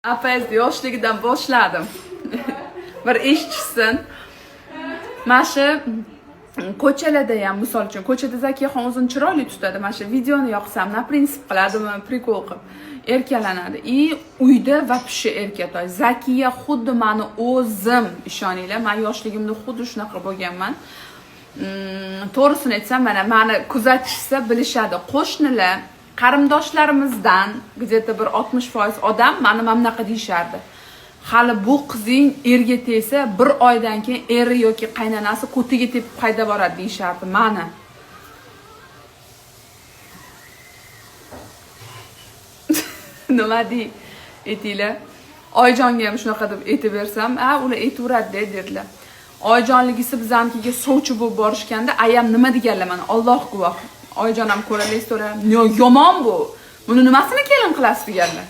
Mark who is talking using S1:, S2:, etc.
S1: Apayz yoshligidan boshladim. Bir eshitsin. Mana shu ko'chalarda ham, misol uchun, ko'chada Zakiyaxon o'zini chiroyli tutadi. Mana shu videoni yoqsam, na prinsip qiladimi, prikol qilib erkalanadi. Uyda vapshi erkatoy. Zakiya xuddi meni o'zim, ishoninglar, men yoshligimda xuddi shunaqa bo'lganman. To'g'risini aytsam, meni kuzatishsa bilishadi. Qo'shnilar, qarindoshlarimizdan где-то bir 60% odam meni mana bunaqa deyishardi. Hali bu qizing erga tegsa, bir oydan keyin eri yoki qaynonasi ko'tiga tepib qayda boradi deyishardi meni. Nima aytinglar? Oyjonga ham shunaqa deb aytib bersam, ular aytaveradi dedilar. Oyjonligisi bizamkiga sovchi bo'lib borishganda, ayam nima deganlar mana Alloh guvoh. Oyjon ham ko'ralay so'rab, "Yomon bu. Buni nimasini kelin qilasiz?" deganlar.